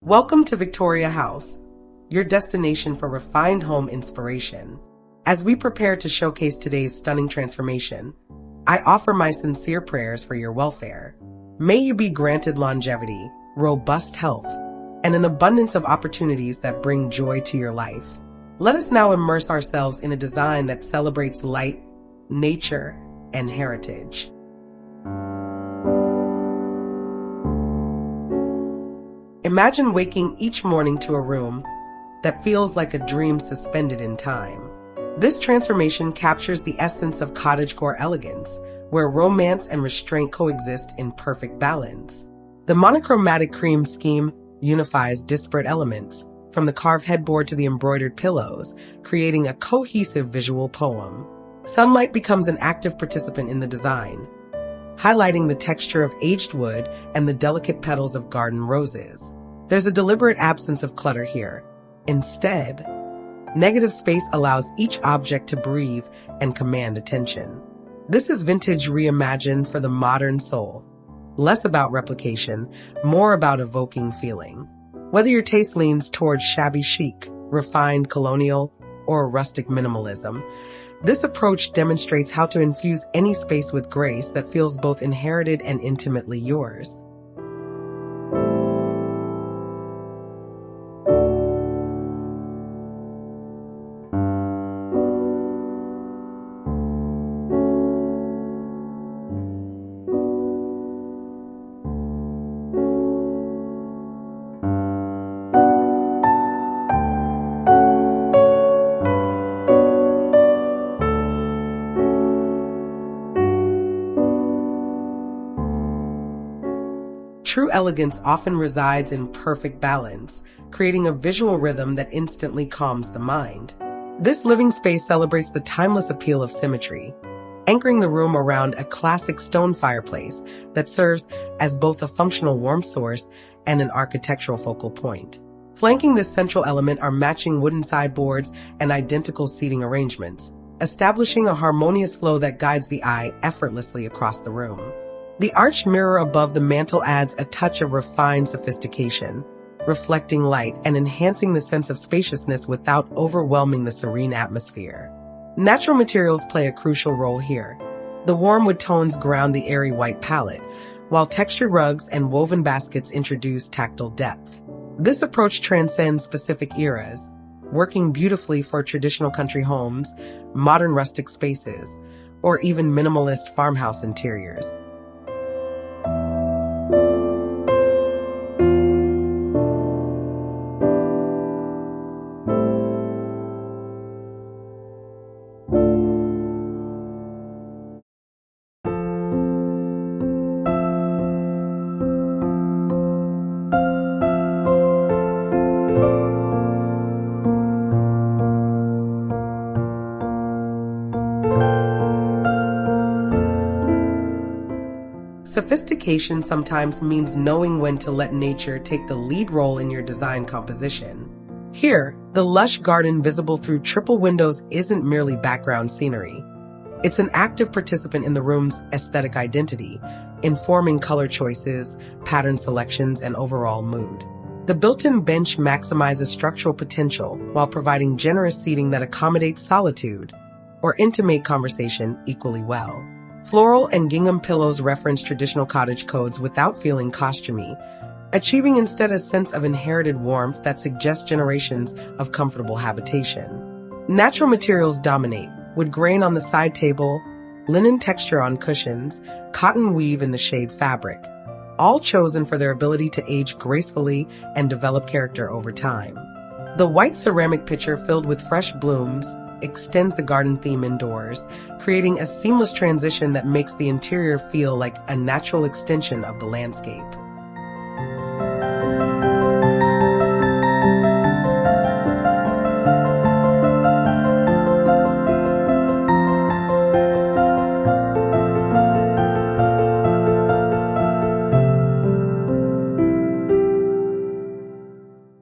Welcome to Victoria House, your destination for refined home inspiration. As we prepare to showcase today's stunning transformation, I offer my sincere prayers for your welfare. May you be granted longevity, robust health, and an abundance of opportunities that bring joy to your life. Let us now immerse ourselves in a design that celebrates light, nature, and heritage. Imagine waking each morning to a room that feels like a dream suspended in time. This transformation captures the essence of cottagecore elegance, where romance and restraint coexist in perfect balance. The monochromatic cream scheme unifies disparate elements, from the carved headboard to the embroidered pillows, creating a cohesive visual poem. Sunlight becomes an active participant in the design, highlighting the texture of aged wood and the delicate petals of garden roses. There's a deliberate absence of clutter here. Instead, negative space allows each object to breathe and command attention. This is vintage reimagined for the modern soul. Less about replication, more about evoking feeling. Whether your taste leans towards shabby chic, refined colonial, or rustic minimalism, this approach demonstrates how to infuse any space with grace that feels both inherited and intimately yours. True elegance often resides in perfect balance, creating a visual rhythm that instantly calms the mind. This living space celebrates the timeless appeal of symmetry, anchoring the room around a classic stone fireplace that serves as both a functional warmth source and an architectural focal point. Flanking this central element are matching wooden sideboards and identical seating arrangements, establishing a harmonious flow that guides the eye effortlessly across the room. The arched mirror above the mantel adds a touch of refined sophistication, reflecting light and enhancing the sense of spaciousness without overwhelming the serene atmosphere. Natural materials play a crucial role here. The warm wood tones ground the airy white palette, while textured rugs and woven baskets introduce tactile depth. This approach transcends specific eras, working beautifully for traditional country homes, modern rustic spaces, or even minimalist farmhouse interiors. Sophistication sometimes means knowing when to let nature take the lead role in your design composition. Here, the lush garden visible through triple windows isn't merely background scenery. It's an active participant in the room's aesthetic identity, informing color choices, pattern selections, and overall mood. The built-in bench maximizes structural potential while providing generous seating that accommodates solitude or intimate conversation equally well. Floral and gingham pillows reference traditional cottage codes without feeling costumey, achieving instead a sense of inherited warmth that suggests generations of comfortable habitation. Natural materials dominate, wood grain on the side table, linen texture on cushions, cotton weave in the shade fabric, all chosen for their ability to age gracefully and develop character over time. The white ceramic pitcher filled with fresh blooms extends the garden theme indoors, creating a seamless transition that makes the interior feel like a natural extension of the landscape.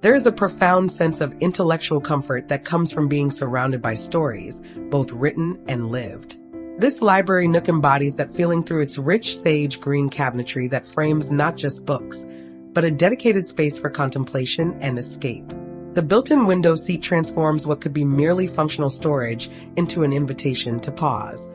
There is a profound sense of intellectual comfort that comes from being surrounded by stories, both written and lived. This library nook embodies that feeling through its rich sage green cabinetry that frames not just books, but a dedicated space for contemplation and escape. The built-in window seat transforms what could be merely functional storage into an invitation to pause,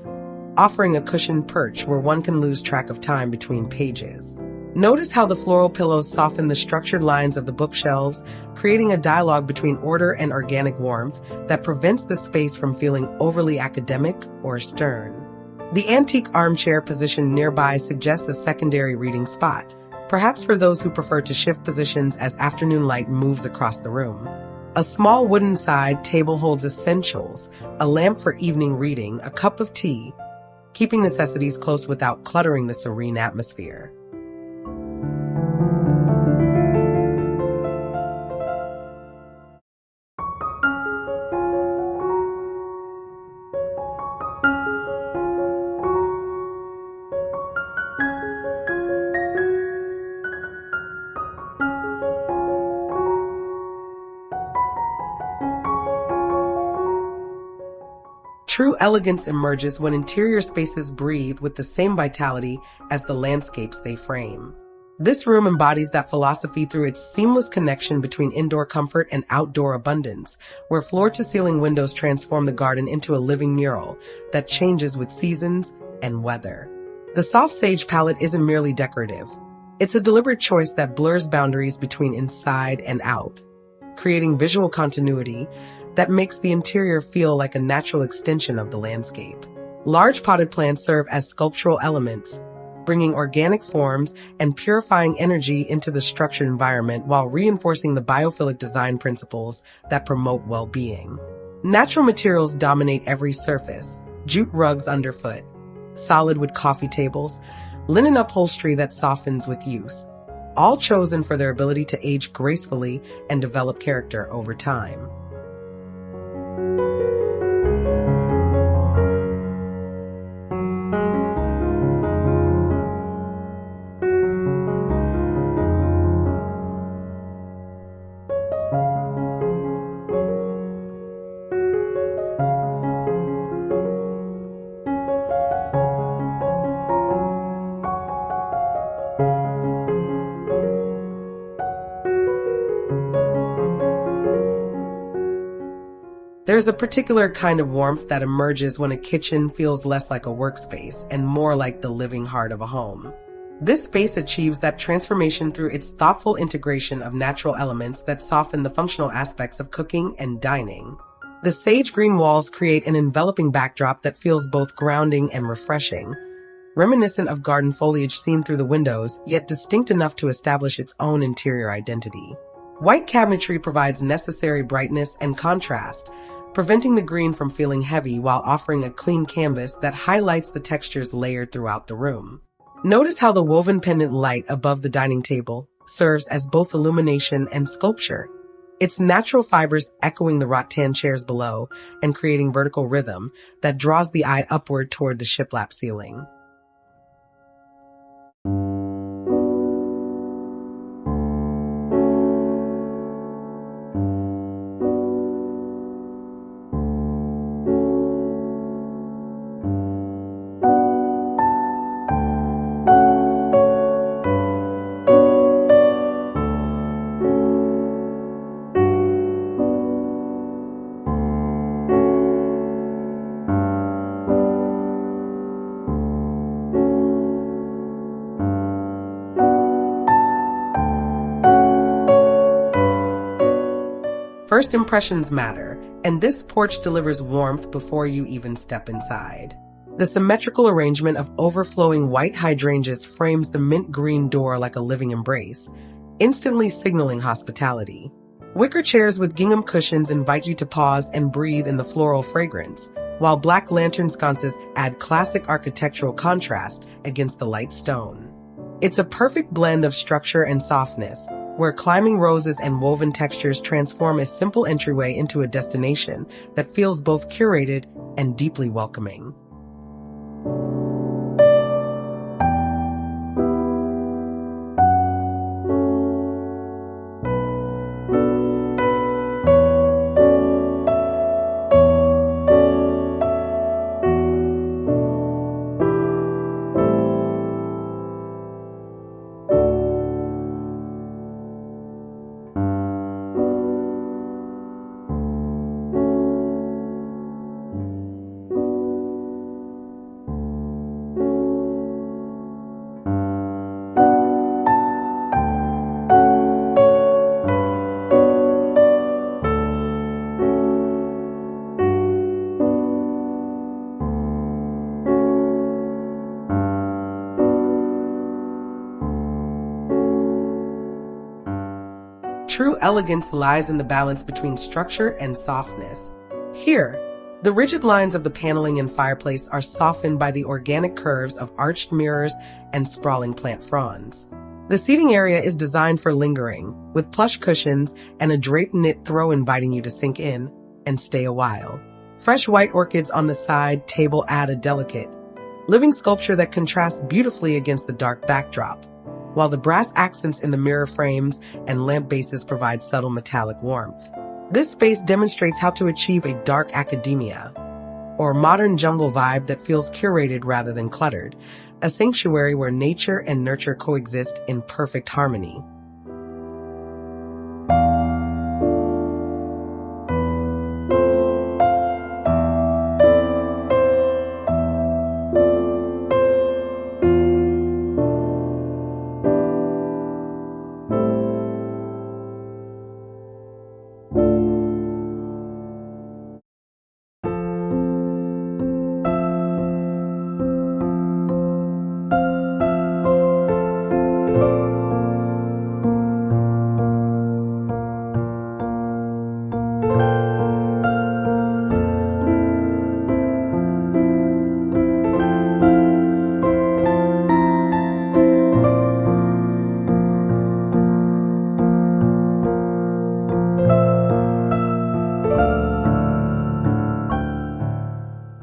offering a cushioned perch where one can lose track of time between pages. Notice how the floral pillows soften the structured lines of the bookshelves, creating a dialogue between order and organic warmth that prevents the space from feeling overly academic or stern. The antique armchair positioned nearby suggests a secondary reading spot, perhaps for those who prefer to shift positions as afternoon light moves across the room. A small wooden side table holds essentials, a lamp for evening reading, a cup of tea, keeping necessities close without cluttering the serene atmosphere. True elegance emerges when interior spaces breathe with the same vitality as the landscapes they frame. This room embodies that philosophy through its seamless connection between indoor comfort and outdoor abundance, where floor-to-ceiling windows transform the garden into a living mural that changes with seasons and weather. The soft sage palette isn't merely decorative. It's a deliberate choice that blurs boundaries between inside and out, creating visual continuity that makes the interior feel like a natural extension of the landscape. Large potted plants serve as sculptural elements, bringing organic forms and purifying energy into the structured environment while reinforcing the biophilic design principles that promote well-being. Natural materials dominate every surface: jute rugs underfoot, solid wood coffee tables, linen upholstery that softens with use, all chosen for their ability to age gracefully and develop character over time. There's a particular kind of warmth that emerges when a kitchen feels less like a workspace and more like the living heart of a home. This space achieves that transformation through its thoughtful integration of natural elements that soften the functional aspects of cooking and dining. The sage green walls create an enveloping backdrop that feels both grounding and refreshing, reminiscent of garden foliage seen through the windows, yet distinct enough to establish its own interior identity. White cabinetry provides necessary brightness and contrast, preventing the green from feeling heavy while offering a clean canvas that highlights the textures layered throughout the room. Notice how the woven pendant light above the dining table serves as both illumination and sculpture, its natural fibers echoing the rattan chairs below and creating vertical rhythm that draws the eye upward toward the shiplap ceiling. First impressions matter, and this porch delivers warmth before you even step inside. The symmetrical arrangement of overflowing white hydrangeas frames the mint green door like a living embrace, instantly signaling hospitality. Wicker chairs with gingham cushions invite you to pause and breathe in the floral fragrance, while black lantern sconces add classic architectural contrast against the light stone. It's a perfect blend of structure and softness, where climbing roses and woven textures transform a simple entryway into a destination that feels both curated and deeply welcoming. True elegance lies in the balance between structure and softness. Here, the rigid lines of the paneling and fireplace are softened by the organic curves of arched mirrors and sprawling plant fronds. The seating area is designed for lingering, with plush cushions and a draped knit throw inviting you to sink in and stay a while. Fresh white orchids on the side table add a delicate, living sculpture that contrasts beautifully against the dark backdrop, while the brass accents in the mirror frames and lamp bases provide subtle metallic warmth. This space demonstrates how to achieve a dark academia, or modern jungle vibe that feels curated rather than cluttered, a sanctuary where nature and nurture coexist in perfect harmony.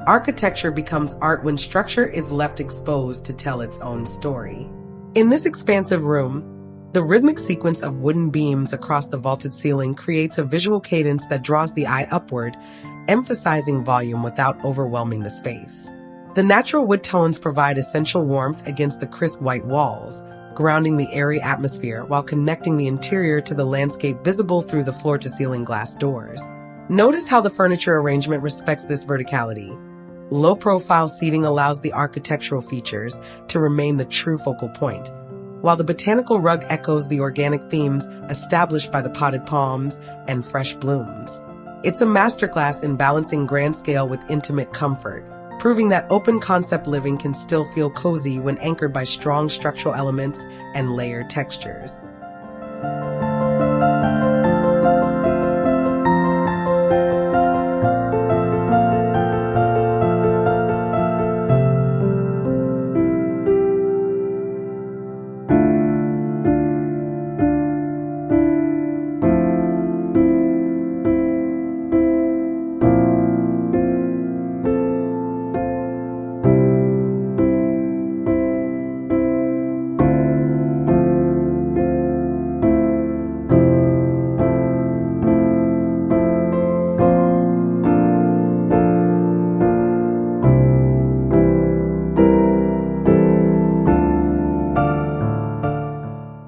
Architecture becomes art when structure is left exposed to tell its own story. In this expansive room, the rhythmic sequence of wooden beams across the vaulted ceiling creates a visual cadence that draws the eye upward, emphasizing volume without overwhelming the space. The natural wood tones provide essential warmth against the crisp white walls, grounding the airy atmosphere while connecting the interior to the landscape visible through the floor-to-ceiling glass doors. Notice how the furniture arrangement respects this verticality. Low-profile seating allows the architectural features to remain the true focal point, while the botanical rug echoes the organic themes established by the potted palms and fresh blooms. It's a masterclass in balancing grand scale with intimate comfort, proving that open-concept living can still feel cozy when anchored by strong structural elements and layered textures.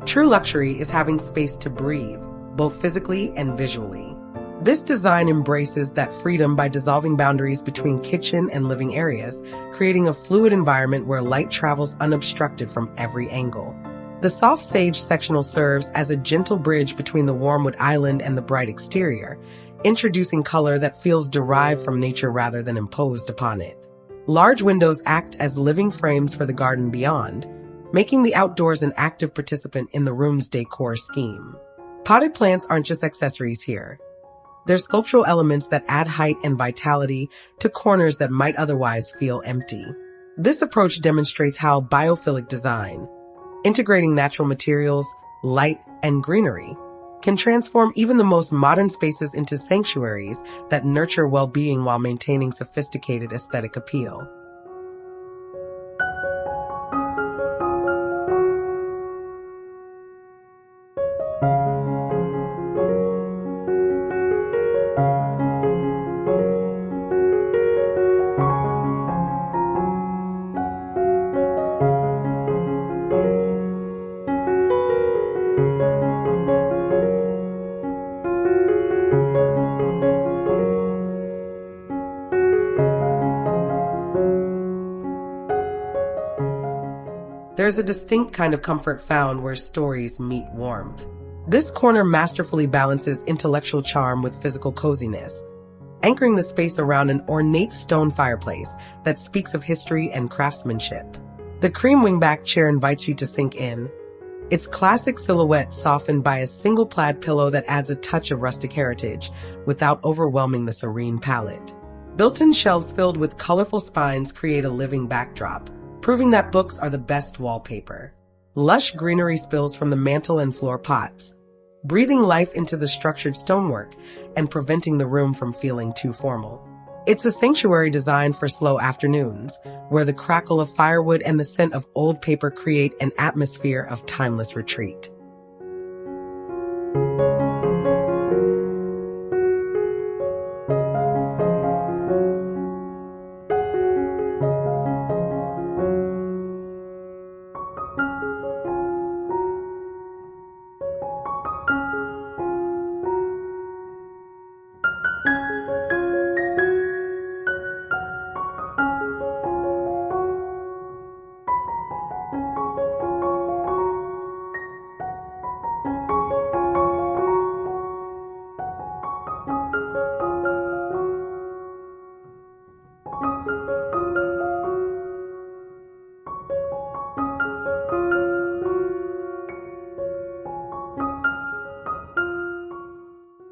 True luxury is having space to breathe, both physically and visually. This design embraces that freedom by dissolving boundaries between kitchen and living areas, creating a fluid environment where light travels unobstructed from every angle. The soft sage sectional serves as a gentle bridge between the warm wood island and the bright exterior, introducing color that feels derived from nature rather than imposed upon it. Large windows act as living frames for the garden beyond, making the outdoors an active participant in the room's decor scheme. Potted plants aren't just accessories here. They're sculptural elements that add height and vitality to corners that might otherwise feel empty. This approach demonstrates how biophilic design, integrating natural materials, light, and greenery, can transform even the most modern spaces into sanctuaries that nurture well-being while maintaining sophisticated aesthetic appeal. There's a distinct kind of comfort found where stories meet warmth. This corner masterfully balances intellectual charm with physical coziness, anchoring the space around an ornate stone fireplace that speaks of history and craftsmanship. The cream wingback chair invites you to sink in, its classic silhouette softened by a single plaid pillow that adds a touch of rustic heritage without overwhelming the serene palette. Built-in shelves filled with colorful spines create a living backdrop, proving that books are the best wallpaper. Lush greenery spills from the mantel and floor pots, breathing life into the structured stonework and preventing the room from feeling too formal. It's a sanctuary designed for slow afternoons, where the crackle of firewood and the scent of old paper create an atmosphere of timeless retreat.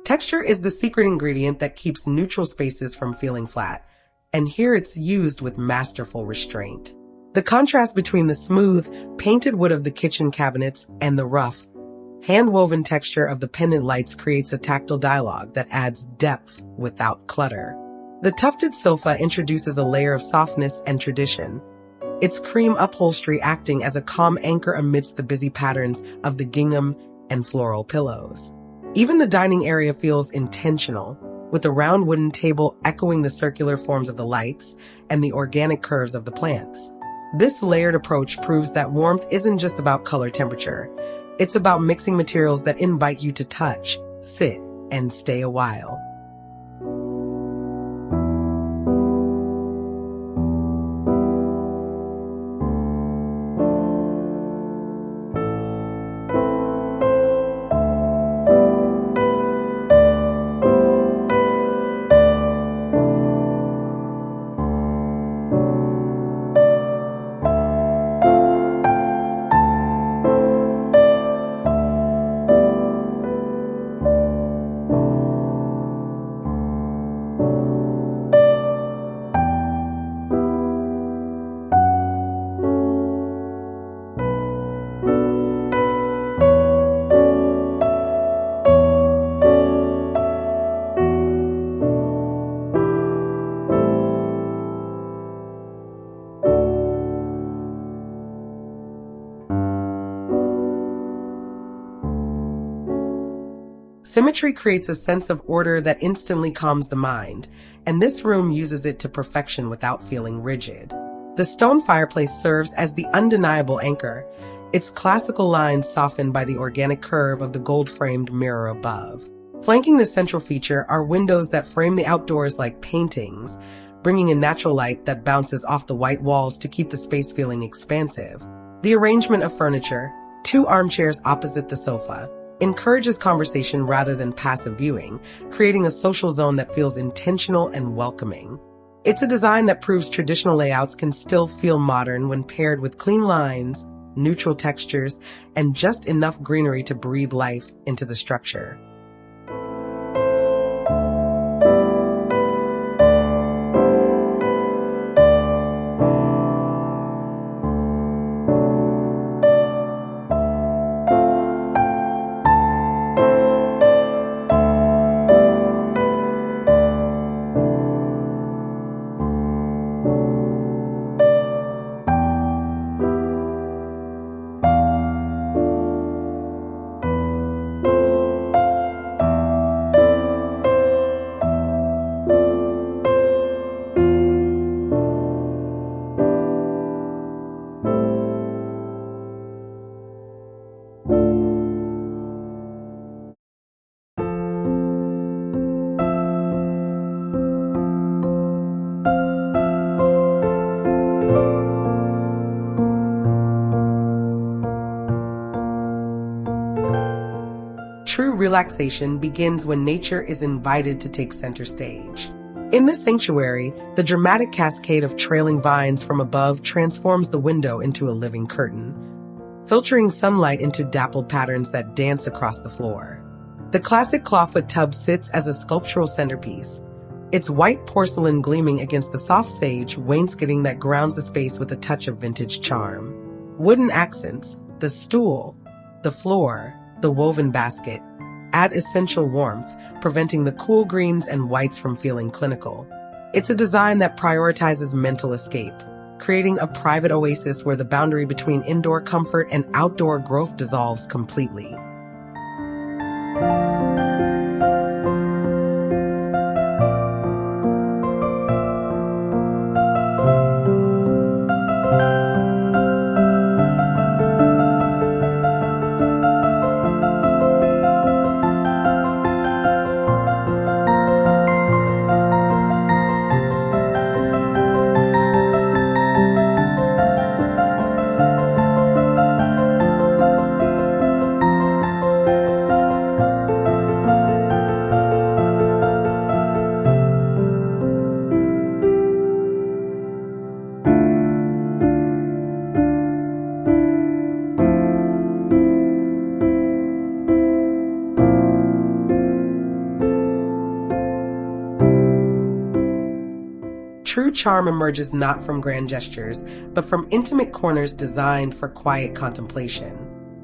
Texture is the secret ingredient that keeps neutral spaces from feeling flat, and here it's used with masterful restraint. The contrast between the smooth, painted wood of the kitchen cabinets and the rough, hand-woven texture of the pendant lights creates a tactile dialogue that adds depth without clutter. The tufted sofa introduces a layer of softness and tradition, its cream upholstery acting as a calm anchor amidst the busy patterns of the gingham and floral pillows. Even the dining area feels intentional, with the round wooden table echoing the circular forms of the lights and the organic curves of the plants. This layered approach proves that warmth isn't just about color temperature. It's about mixing materials that invite you to touch, sit, and stay a while. Symmetry creates a sense of order that instantly calms the mind, and this room uses it to perfection without feeling rigid. The stone fireplace serves as the undeniable anchor, its classical lines softened by the organic curve of the gold-framed mirror above. Flanking the central feature are windows that frame the outdoors like paintings, bringing a natural light that bounces off the white walls to keep the space feeling expansive. The arrangement of furniture, 2 armchairs opposite the sofa, encourages conversation rather than passive viewing, creating a social zone that feels intentional and welcoming. It's a design that proves traditional layouts can still feel modern when paired with clean lines, neutral textures, and just enough greenery to breathe life into the structure. True relaxation begins when nature is invited to take center stage. In this sanctuary, the dramatic cascade of trailing vines from above transforms the window into a living curtain, filtering sunlight into dappled patterns that dance across the floor. The classic clawfoot tub sits as a sculptural centerpiece, its white porcelain gleaming against the soft sage wainscoting that grounds the space with a touch of vintage charm. Wooden accents, the stool, the floor, the woven basket, add essential warmth, preventing the cool greens and whites from feeling clinical. It's a design that prioritizes mental escape, creating a private oasis where the boundary between indoor comfort and outdoor growth dissolves completely. True charm emerges not from grand gestures, but from intimate corners designed for quiet contemplation.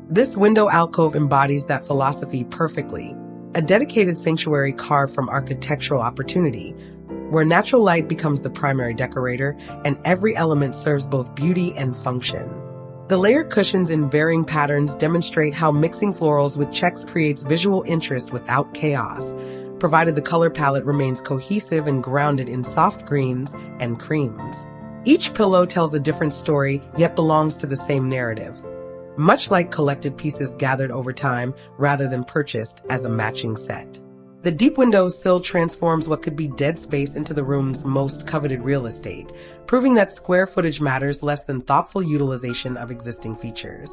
This window alcove embodies that philosophy perfectly, a dedicated sanctuary carved from architectural opportunity, where natural light becomes the primary decorator and every element serves both beauty and function. The layered cushions in varying patterns demonstrate how mixing florals with checks creates visual interest without chaos, provided the color palette remains cohesive and grounded in soft greens and creams. Each pillow tells a different story, yet belongs to the same narrative, much like collected pieces gathered over time rather than purchased as a matching set. The deep window sill transforms what could be dead space into the room's most coveted real estate, proving that square footage matters less than thoughtful utilization of existing features.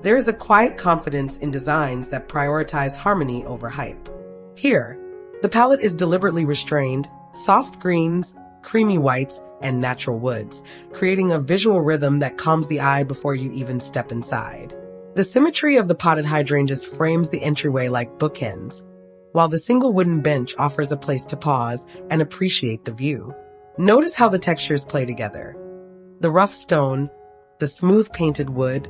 There is a quiet confidence in designs that prioritize harmony over hype. Here, the palette is deliberately restrained, soft greens, creamy whites, and natural woods, creating a visual rhythm that calms the eye before you even step inside. The symmetry of the potted hydrangeas frames the entryway like bookends, while the single wooden bench offers a place to pause and appreciate the view. Notice how the textures play together. The rough stone, the smooth painted wood,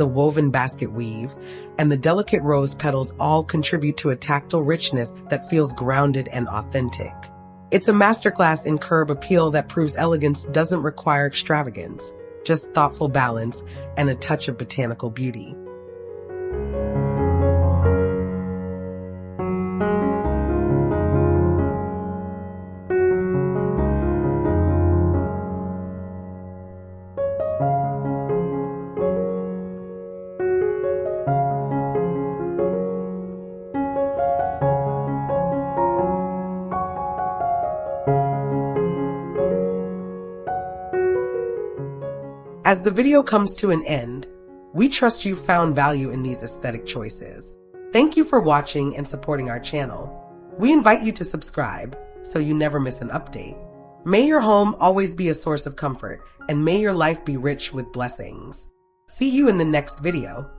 the woven basket weave, and the delicate rose petals all contribute to a tactile richness that feels grounded and authentic. It's a masterclass in curb appeal that proves elegance doesn't require extravagance, just thoughtful balance and a touch of botanical beauty. As the video comes to an end, we trust you found value in these aesthetic choices. Thank you for watching and supporting our channel. We invite you to subscribe so you never miss an update. May your home always be a source of comfort, and may your life be rich with blessings. See you in the next video.